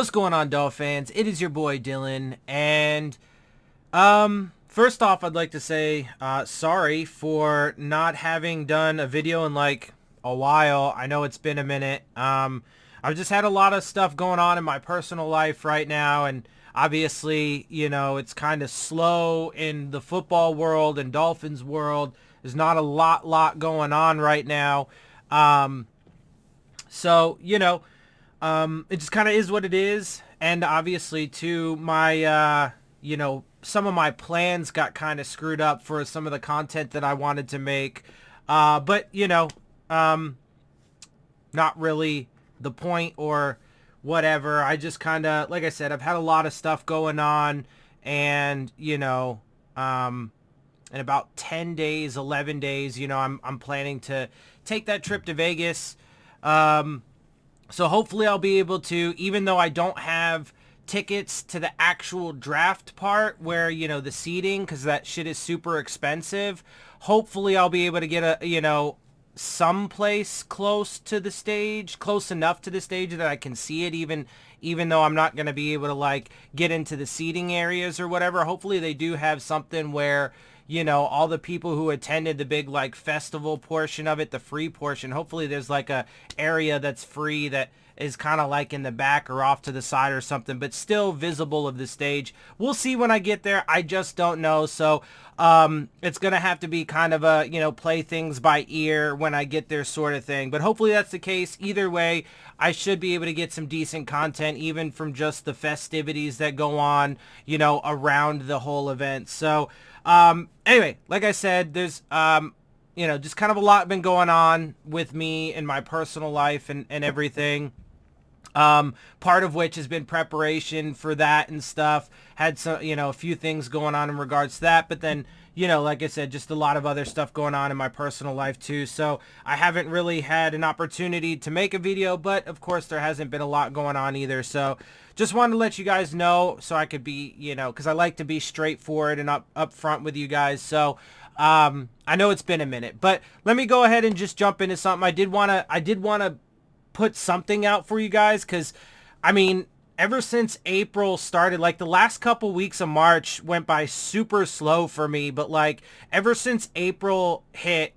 What's going on, Dolphins? It is your boy Dillon, and first off, I'd like to say sorry for not having done a video in like a while. I know it's been a minute. I've just had a lot of stuff going on in my personal life right now, and obviously, you know, it's kind of slow in the football world and Dolphins world. There's not a lot going on right now. So, you know, it just kind of is what it is. And obviously, too, my, you know, some of my plans got kind of screwed up for some of the content that I wanted to make. But, you know, not really the point or whatever. I just kind of, like I said, I've had a lot of stuff going on. And, you know, in about 10 days, 11 days, you know, I'm planning to take that trip to Vegas. So hopefully I'll be able to, even though I don't have tickets to the actual draft part where, you know, the seating, because that shit is super expensive. Hopefully I'll be able to get a, you know, someplace close to the stage, close enough to the stage that I can see it, even though I'm not going to be able to like get into the seating areas or whatever. Hopefully they do have something where, you know, all the people who attended the big like festival portion of it, the free portion, hopefully there's like a area that's free that is kind of like in the back or off to the side or something, but still visible of the stage. We'll see when I get there. I just don't know. So it's going to have to be kind of a, you know, play things by ear when I get there sort of thing. But hopefully that's the case. Either way, I should be able to get some decent content, even from just the festivities that go on, you know, around the whole event. So anyway, like I said, there's, you know, just kind of a lot been going on with me in my personal life and everything. Part of which has been preparation for that and stuff. Had some, you know, a few things going on in regards to that, but then, you know, like I said, just a lot of other stuff going on in my personal life too. So I haven't really had an opportunity to make a video, but of course there hasn't been a lot going on either. So just wanted to let you guys know so I could be, you know, because I like to be straightforward and up front with you guys. So I know it's been a minute, but let me go ahead and just jump into something. I did want to put something out for you guys, because I mean, ever since April started, like the last couple weeks of March went by super slow for me, but like ever since April hit,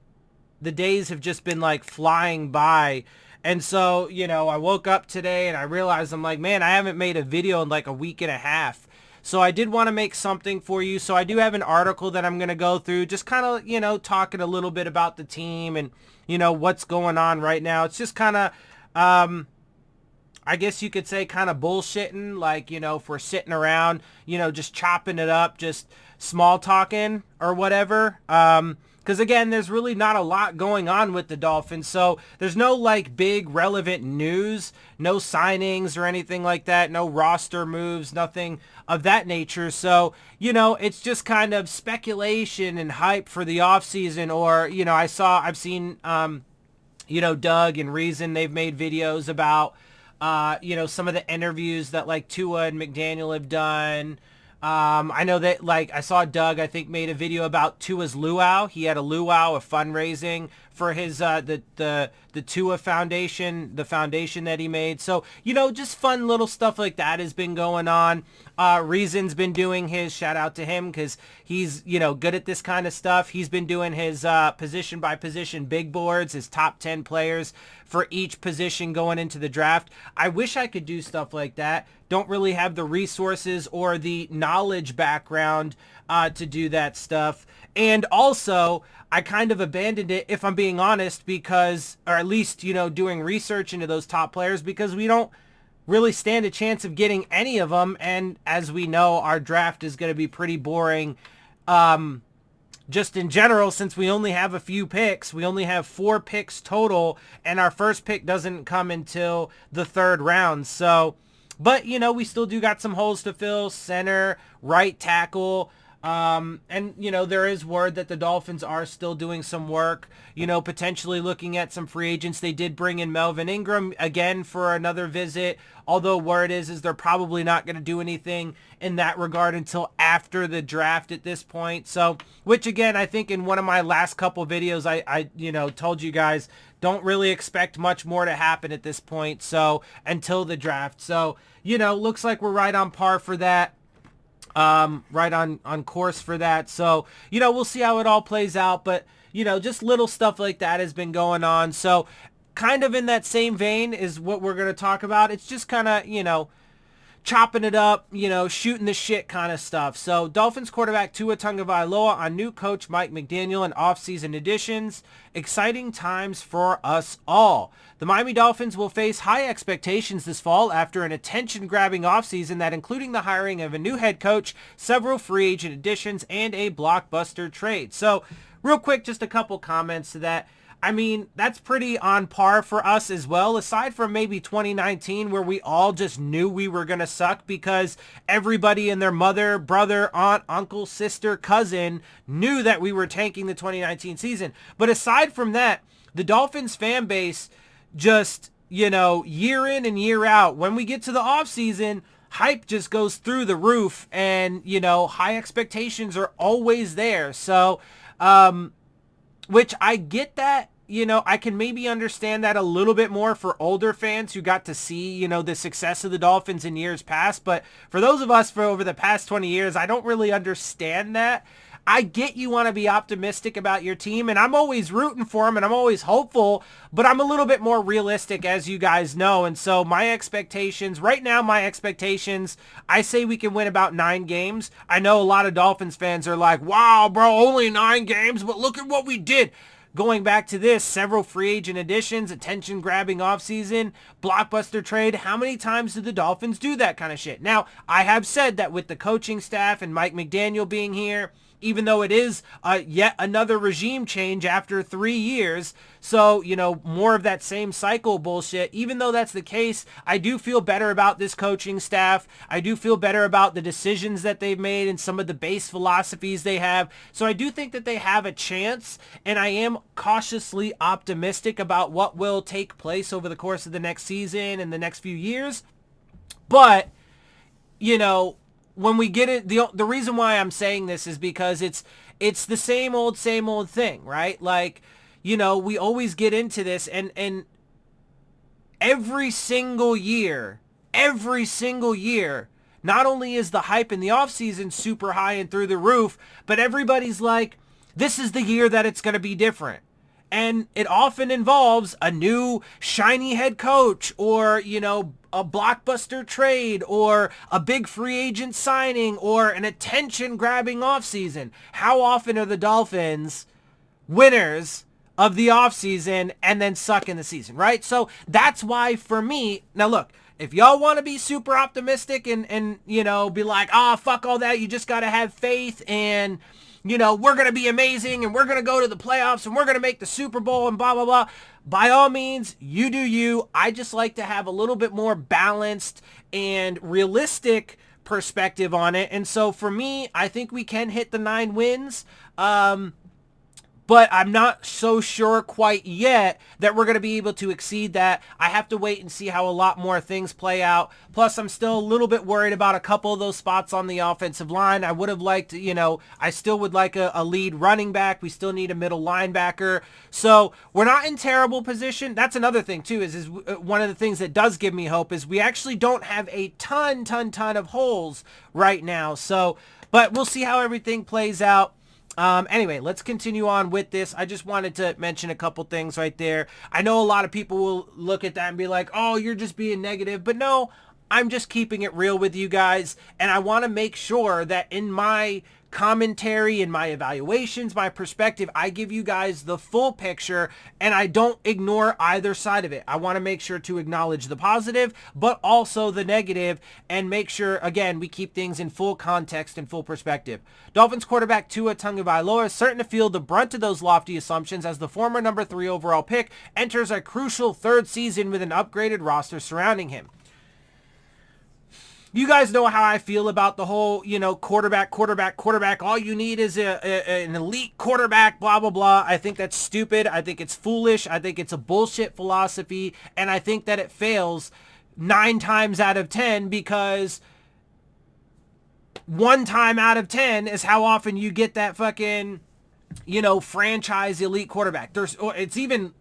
the days have just been like flying by. And so, you know, I woke up today and I realized, I'm like, man, I haven't made a video in like a week and a half. So I did want to make something for you. So I do have an article that I'm going to go through, just kind of, you know, talking a little bit about the team and, you know, what's going on right now. It's just kind of, I guess you could say kind of bullshitting, like, you know, if we're sitting around, you know, just chopping it up, just small talking or whatever. Because again, there's really not a lot going on with the Dolphins. So there's no like big relevant news, no signings or anything like that, no roster moves, nothing of that nature. So, you know, it's just kind of speculation and hype for the offseason. Or, you know, I've seen, you know, Doug and Reason, they've made videos about, you know, some of the interviews that like Tua and McDaniel have done. I know that like I saw Doug, I think, made a video about Tua's luau. He had a luau, a fundraising for his the Tua Foundation, the foundation that he made. So, you know, just fun little stuff like that has been going on. Reason's been doing his, shout out to him, because he's, you know, good at this kind of stuff. He's been doing his position by position big boards, his top 10 players for each position going into the draft. I wish I could do stuff like that. Don't really have the resources or the knowledge background to do that stuff. And also, I kind of abandoned it, if I'm being honest, because, or at least, you know, doing research into those top players, because we don't really stand a chance of getting any of them. And as we know, our draft is going to be pretty boring. Just in general, since we only have a few picks, we only have 4 picks total, and our first pick doesn't come until the 3rd round. So, but, you know, we still do got some holes to fill: center, right tackle, And, there is word that the Dolphins are still doing some work, potentially looking at some free agents. They did bring in Melvin Ingram again for another visit, although word is they're probably not going to do anything in that regard until after the draft at this point. So, which again, I think in one of my last couple videos, I told you guys, don't really expect much more to happen at this point. So until the draft. So, looks like we're right on par for that. Right on course for that. So, we'll see how it all plays out. But, just little stuff like that has been going on. So kind of in that same vein is what we're going to talk about. It's just kind of, chopping it up, shooting the shit kind of stuff. So Dolphins quarterback Tua Tagovailoa on new coach Mike McDaniel and offseason additions. Exciting times for us all. The Miami Dolphins will face high expectations this fall after an attention-grabbing offseason that including the hiring of a new head coach, several free agent additions, and a blockbuster trade. So real quick, just a couple comments to that. I mean, that's pretty on par for us as well, aside from maybe 2019 where we all just knew we were going to suck because everybody and their mother, brother, aunt, uncle, sister, cousin knew that we were tanking the 2019 season. But aside from that, the Dolphins fan base just, year in and year out, when we get to the offseason, hype just goes through the roof and, high expectations are always there. So, which I get that, I can maybe understand that a little bit more for older fans who got to see, the success of the Dolphins in years past. But for those of us for over the past 20 years, I don't really understand that. I get you want to be optimistic about your team, and I'm always rooting for them, and I'm always hopeful, but I'm a little bit more realistic, as you guys know. And so my expectations, right now, I say we can win about 9 games. I know a lot of Dolphins fans are like, wow, bro, only 9 games, but look at what we did. Going back to this, several free agent additions, attention-grabbing offseason, blockbuster trade. How many times do the Dolphins do that kind of shit? Now, I have said that with the coaching staff and Mike McDaniel being here, even though it is yet another regime change after 3 years. So, more of that same cycle bullshit. Even though that's the case, I do feel better about this coaching staff. I do feel better about the decisions that they've made and some of the base philosophies they have. So I do think that they have a chance, and I am cautiously optimistic about what will take place over the course of the next season and the next few years. But, when we get it, the reason why I'm saying this is because it's the same old thing, right? Like, we always get into this and every single year, not only is the hype in the offseason super high and through the roof, but everybody's like, this is the year that it's going to be different. And it often involves a new shiny head coach or, a blockbuster trade or a big free agent signing or an attention-grabbing offseason. How often are the Dolphins winners of the offseason and then suck in the season, right? So that's why for me, now look, if y'all want to be super optimistic and be like, fuck all that, you just got to have faith and we're going to be amazing and we're going to go to the playoffs and we're going to make the Super Bowl and blah, blah, blah. By all means, you do you. I just like to have a little bit more balanced and realistic perspective on it. And so for me, I think we can hit the 9 wins. But I'm not so sure quite yet that we're going to be able to exceed that. I have to wait and see how a lot more things play out. Plus, I'm still a little bit worried about a couple of those spots on the offensive line. I would have liked, I still would like a lead running back. We still need a middle linebacker. So we're not in terrible position. That's another thing, too, is one of the things that does give me hope is we actually don't have a ton of holes right now. So, but we'll see how everything plays out. Anyway, let's continue on with this. I just wanted to mention a couple things right there. I know a lot of people will look at that and be like, oh, you're just being negative. But no, I'm just keeping it real with you guys. And I want to make sure that in my commentary, in my evaluations, my perspective, I give you guys the full picture and I don't ignore either side of it. I want to make sure to acknowledge the positive, but also the negative and make sure, again, we keep things in full context and full perspective. Dolphins quarterback Tua Tagovailoa is certain to feel the brunt of those lofty assumptions as the former number 3 overall pick enters a crucial 3rd season with an upgraded roster surrounding him. you guys know how I feel about the whole, quarterback. All you need is an elite quarterback, blah, blah, blah. I think that's stupid. I think it's foolish. I think it's a bullshit philosophy. And I think that it fails 9 times out of 10 because 1 time out of 10 is how often you get that fucking, franchise elite quarterback. It's even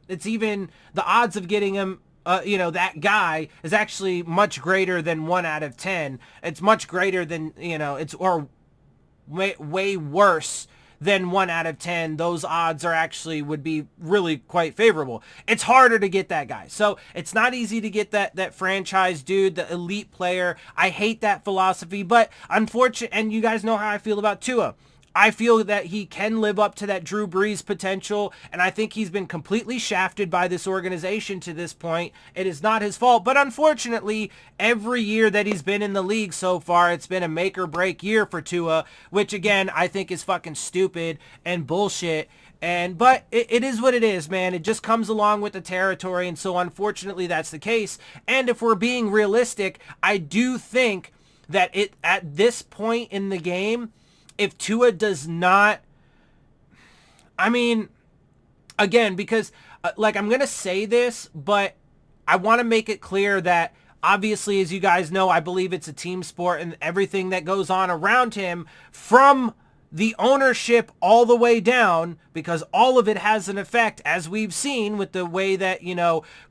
the odds of getting him, that guy is actually much greater than 1 out of 10. It's much greater than, or way worse than 1 out of 10. Those odds would be really quite favorable. It's harder to get that guy. So it's not easy to get that franchise dude, the elite player. I hate that philosophy, but unfortunately, and you guys know how I feel about Tua. I feel that he can live up to that Drew Brees potential, and I think he's been completely shafted by this organization to this point. It is not his fault, but unfortunately, every year that he's been in the league so far, it's been a make or break year for Tua, which again, I think is fucking stupid and bullshit. But it is what it is, man. It just comes along with the territory, and so unfortunately that's the case. And if we're being realistic, I do think that at this point in the game, if Tua does not, again, because I'm going to say this, but I want to make it clear that obviously, as you guys know, I believe it's a team sport and everything that goes on around him from the ownership all the way down, because all of it has an effect, as we've seen with the way that,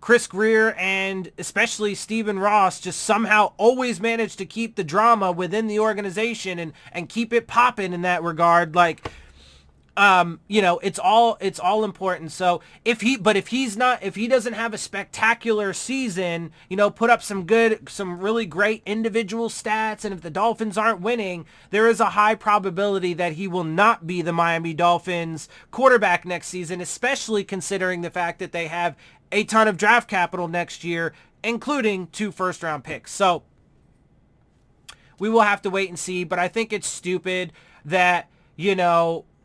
Chris Greer and especially Stephen Ross just somehow always manage to keep the drama within the organization and keep it popping in that regard. It's all important. So if he doesn't have a spectacular season, put up some really great individual stats, and if the Dolphins aren't winning, there is a high probability that he will not be the Miami Dolphins quarterback next season, especially considering the fact that they have a ton of draft capital next year, including 2 first-round picks. So we will have to wait and see, but I think it's stupid that,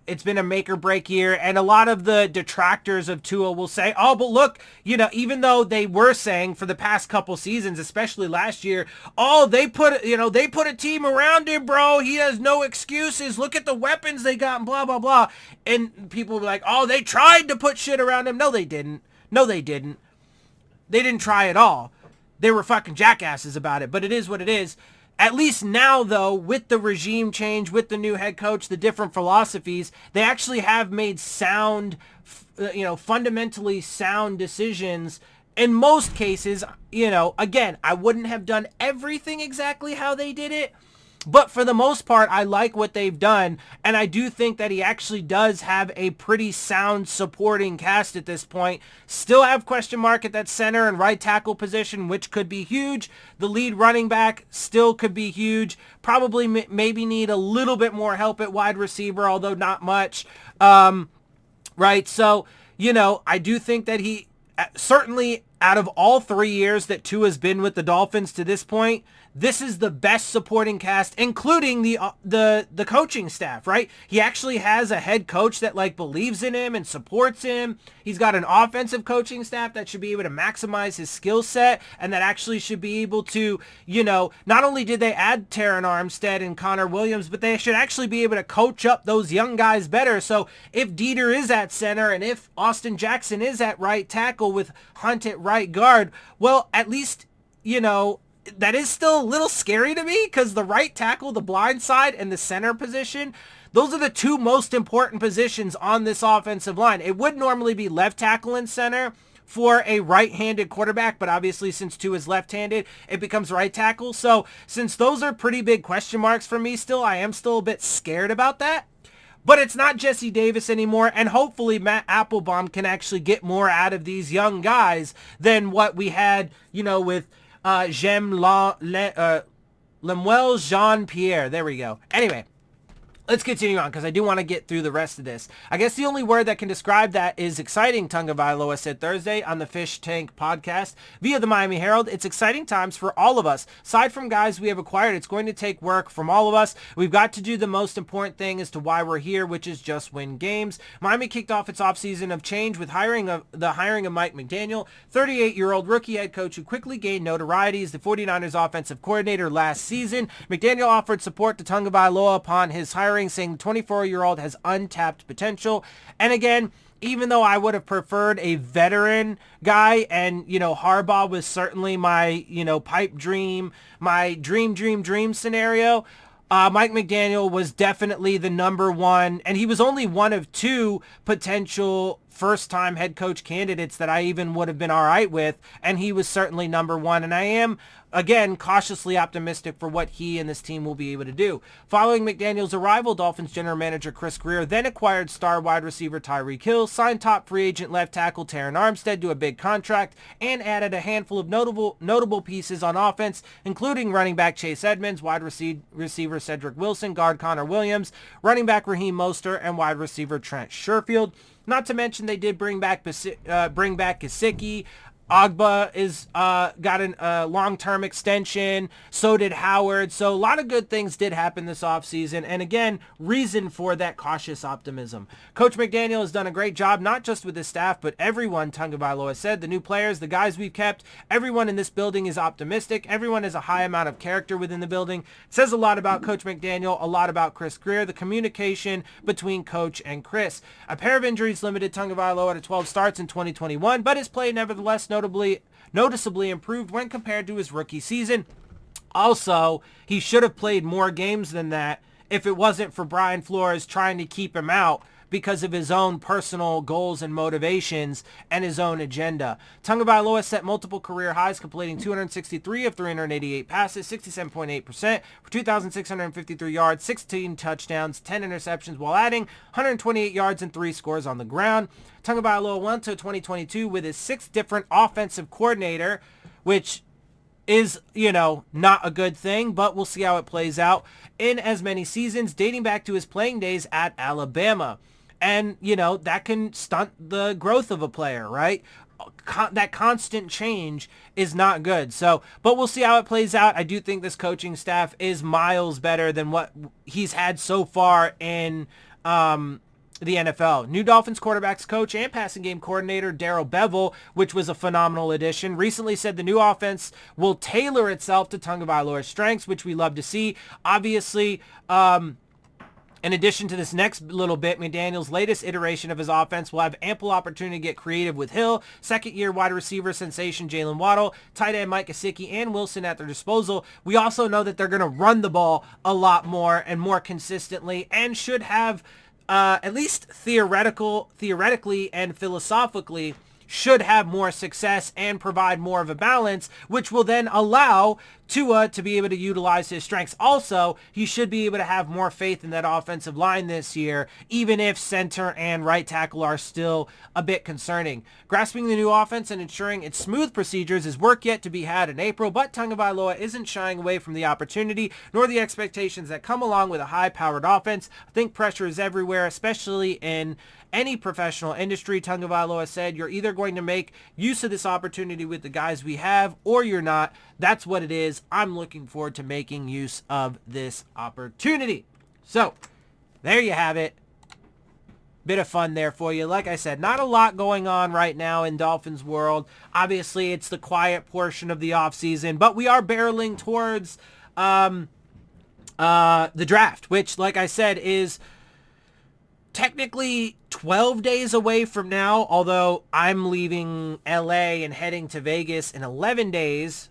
it's been a make or break year, and a lot of the detractors of Tua will say, oh, but look, even though they were saying for the past couple seasons, especially last year, oh, they put a team around him, bro. He has no excuses. Look at the weapons they got and blah, blah, blah. And people were like, oh, they tried to put shit around him. No, they didn't. They didn't try at all. They were fucking jackasses about it, but it is what it is. At least now, though, with the regime change, with the new head coach, the different philosophies, they actually have made sound, fundamentally sound decisions. In most cases, again, I wouldn't have done everything exactly how they did it, but for the most part, I like what they've done, and I do think that he actually does have a pretty sound supporting cast at this point. Still have question mark at that center and right tackle position, which could be huge. The lead running back still could be huge. Probably maybe need a little bit more help at wide receiver, although not much. Right, so, I do think that he, certainly out of all 3 years that Tua's been with the Dolphins to this point, this is the best supporting cast, including the coaching staff, right? He actually has a head coach that believes in him and supports him. He's got an offensive coaching staff that should be able to maximize his skill set and that actually should be able to, not only did they add Terron Armstead and Connor Williams, but they should actually be able to coach up those young guys better. So if Dieter is at center and if Austin Jackson is at right tackle with Hunt at right guard, well, at least, that is still a little scary to me because the right tackle, the blind side, and the center position, those are the 2 most important positions on this offensive line. It would normally be left tackle and center for a right-handed quarterback, but obviously since Tua is left-handed, it becomes right tackle. So since those are pretty big question marks for me still, I am still a bit scared about that. But it's not Jesse Davis anymore, and hopefully Matt Applebaum can actually get more out of these young guys than what we had, with Lemuel Jean-Pierre. There we go. Anyway, let's continue on because I do want to get through the rest of this. I guess the only word that can describe that is exciting, Tagovailoa said Thursday on the Fish Tank podcast via the Miami Herald. It's exciting times for all of us. Aside from guys we have acquired, it's going to take work from all of us. We've got to do the most important thing as to why we're here, which is just win games. Miami kicked off its offseason of change with the hiring of Mike McDaniel, 38-year-old rookie head coach who quickly gained notoriety as the 49ers offensive coordinator last season. McDaniel offered support to Tagovailoa upon his hiring, saying the 24-year-old has untapped potential. And again, even though I would have preferred a veteran guy, and, Harbaugh was certainly my, pipe dream, my dream scenario, Mike McDaniel was definitely the number one, and he was only one of two potential first-time head coach candidates that I even would have been all right with, and he was certainly number one, and I am, again, cautiously optimistic for what he and this team will be able to do. Following McDaniel's arrival, Dolphins general manager Chris Greer then acquired star wide receiver Tyreek Hill, signed top free agent left tackle Terron Armstead to a big contract, and added a handful of notable pieces on offense, including running back Chase Edmonds, wide receiver Cedric Wilson, guard Connor Williams, running back Raheem Mostert, and wide receiver Trent Sherfield. Not to mention they did bring back Gesicki. Ogba is got a long-term extension. So did Howard. So a lot of good things did happen this offseason. And again, reason for that cautious optimism. Coach McDaniel has done a great job, not just with his staff, but everyone, Tagovailoa said. The new players, the guys we've kept, everyone in this building is optimistic. Everyone has a high amount of character within the building. It says a lot about Coach McDaniel, a lot about Chris Greer, the communication between Coach and Chris. A pair of injuries limited Tagovailoa to 12 starts in 2021, but his play nevertheless noticeably improved when compared to his rookie season. Also, he should have played more games than that if it wasn't for Brian Flores trying to keep him out because of his own personal goals and motivations and his own agenda. Tagovailoa set multiple career highs, completing 263 of 388 passes, 67.8% for 2,653 yards, 16 touchdowns, 10 interceptions, while adding 128 yards and 3 scores on the ground. Tagovailoa went to 2022 with his 6th different offensive coordinator, which is, not a good thing, but we'll see how it plays out in as many seasons, dating back to his playing days at Alabama. And, that can stunt the growth of a player, right? That constant change is not good. So, but we'll see how it plays out. I do think this coaching staff is miles better than what he's had so far in the NFL. New Dolphins quarterbacks coach and passing game coordinator Darrell Bevell, which was a phenomenal addition, recently said the new offense will tailor itself to Tagovailoa's strengths, which we love to see. Obviously, in addition to this next little bit, McDaniel's latest iteration of his offense will have ample opportunity to get creative with Hill, second-year wide receiver sensation Jalen Waddle, tight end Mike Gesicki, and Wilson at their disposal. We also know that they're going to run the ball a lot more and more consistently, and should have, at least theoretically and philosophically, should have more success and provide more of a balance, which will then allow Tua to be able to utilize his strengths. Also, he should be able to have more faith in that offensive line this year, even if center and right tackle are still a bit concerning. Grasping the new offense and ensuring its smooth procedures is work yet to be had in April, but Tagovailoa isn't shying away from the opportunity nor the expectations that come along with a high-powered offense. I think pressure is everywhere, especially in any professional industry. Tagovailoa said, you're either going to make use of this opportunity with the guys we have, or you're not. That's what it is. I'm looking forward to making use of this opportunity. So, there you have it. Bit of fun there for you. Like I said, not a lot going on right now in Dolphins world. Obviously, it's the quiet portion of the offseason, but we are barreling towards the draft, which, like I said, is technically 12 days away from now, although I'm leaving LA and heading to Vegas in 11 days.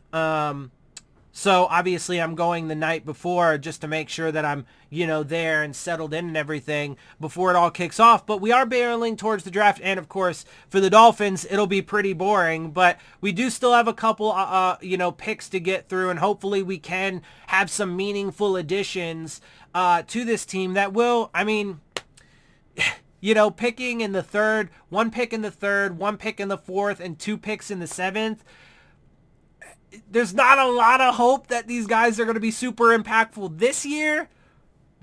So obviously I'm going the night before just to make sure that I'm, there and settled in and everything before it all kicks off. But we are barreling towards the draft. And of course, for the Dolphins, it'll be pretty boring, but we do still have a couple, picks to get through, and hopefully we can have some meaningful additions to this team that will, picking in the third, one pick in the third, one pick in the fourth, and 2 picks in the 7th. There's not a lot of hope that these guys are going to be super impactful this year,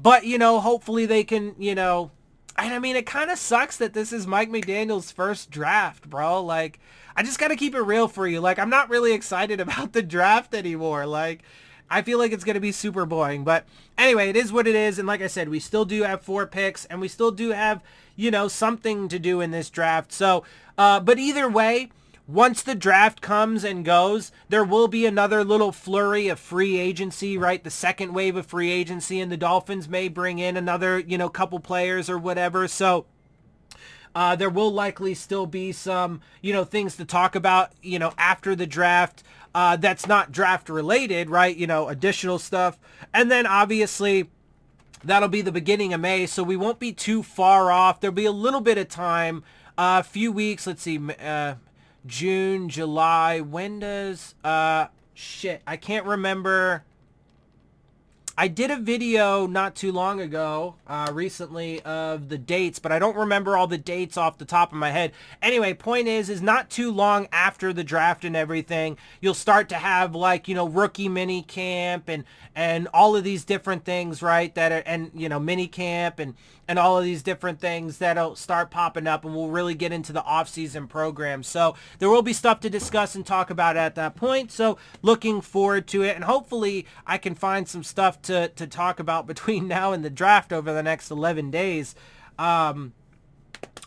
But, you know, hopefully they can, you know, and I mean, it kind of sucks that this is Mike McDaniel's first draft, bro. Like, I just got to keep it real for you. Like, I'm not really excited about the draft anymore. Like, I feel like it's going to be super boring. But anyway, it is what it is. And like I said, we still do have 4 picks and we still do have, you know, something to do in this draft. So, but either way, once the draft comes and goes, there will be another little flurry of free agency, right? The second wave of free agency, and the Dolphins may bring in another, you know, couple players or whatever. So there will likely still be some, you know, things to talk about, you know, after the draft that's not draft related, right? You know, additional stuff. And then obviously that'll be the beginning of May, so we won't be too far off. There'll be a little bit of time, a few weeks. Let's see, June, July, when does, shit, I can't remember. I did a video not too long ago, recently, of the dates, but I don't remember all the dates off the top of my head. Anyway, point is not too long after the draft and everything, you'll start to have, like, you know, rookie mini camp and all of these different things, right, that are, and, you know, mini camp and all of these different things that'll start popping up, and we'll really get into the off-season program. So there will be stuff to discuss and talk about at that point. So looking forward to it, and hopefully I can find some stuff to talk about between now and the draft over the next 11 days. But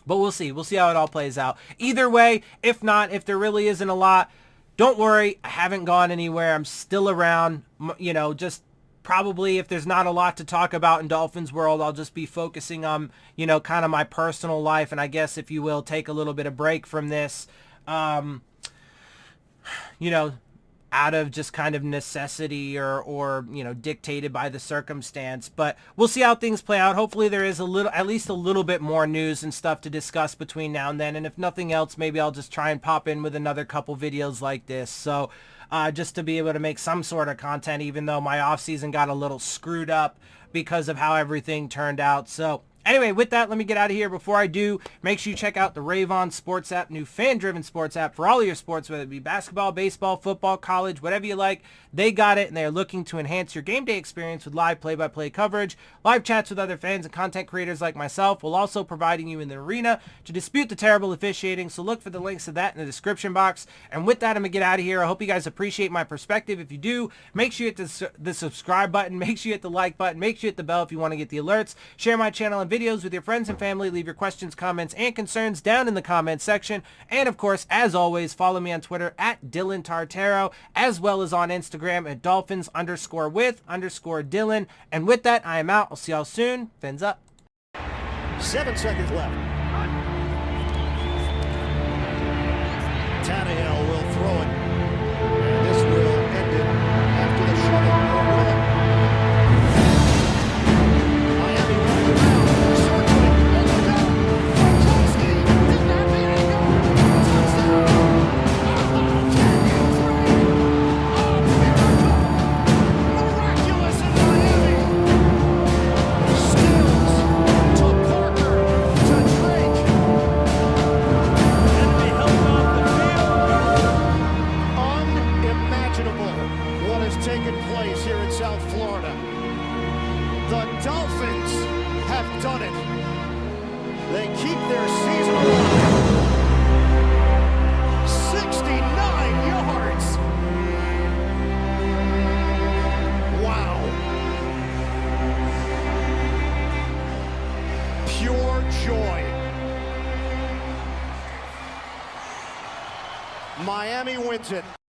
we'll see. We'll see how it all plays out. Either way, if not, if there really isn't a lot, don't worry. I haven't gone anywhere. I'm still around, you know, just probably if there's not a lot to talk about in Dolphins world, I'll just be focusing on, you know, kind of my personal life. And I guess, if you will, take a little bit of break from this, you know, out of just kind of necessity or, you know, dictated by the circumstance. But we'll see how things play out. Hopefully there is at least a little bit more news and stuff to discuss between now and then. And if nothing else, maybe I'll just try and pop in with another couple videos like this. So just to be able to make some sort of content, even though my off season got a little screwed up because of how everything turned out. So anyway, with that, let me get out of here. Before I do, make sure you check out the Rave On Sports App, new fan-driven sports app for all of your sports, whether it be basketball, baseball, football, college, whatever you like. They got it, and they are looking to enhance your game day experience with live play-by-play coverage, live chats with other fans and content creators like myself, while also providing you in the arena to dispute the terrible officiating. So look for the links to that in the description box. And with that, I'm going to get out of here. I hope you guys appreciate my perspective. If you do, make sure you hit the subscribe button. Make sure you hit the like button. Make sure you hit the bell if you want to get the alerts. Share my channel and videos with your friends and family. Leave your questions, comments, and concerns down in the comments section. And of course, as always, follow me on Twitter at DillonTartaro, as well as on Instagram at Dolphins_with_Dillon. And with that, I am out. I'll see y'all soon. Fins up. 7 seconds left. Tannehill will throw it. And this will end it after the shuttle. Miami running around. Circling. Look out. Gronkowski. Did not mean it. Touchdown. Miraculous in Miami. Stills to Parker to Drake. And they held off the field. Unimaginable what has taken place here in South Florida. The Dolphins have done it. They keep their season alive. 69 yards. Wow. Pure joy. Miami wins it.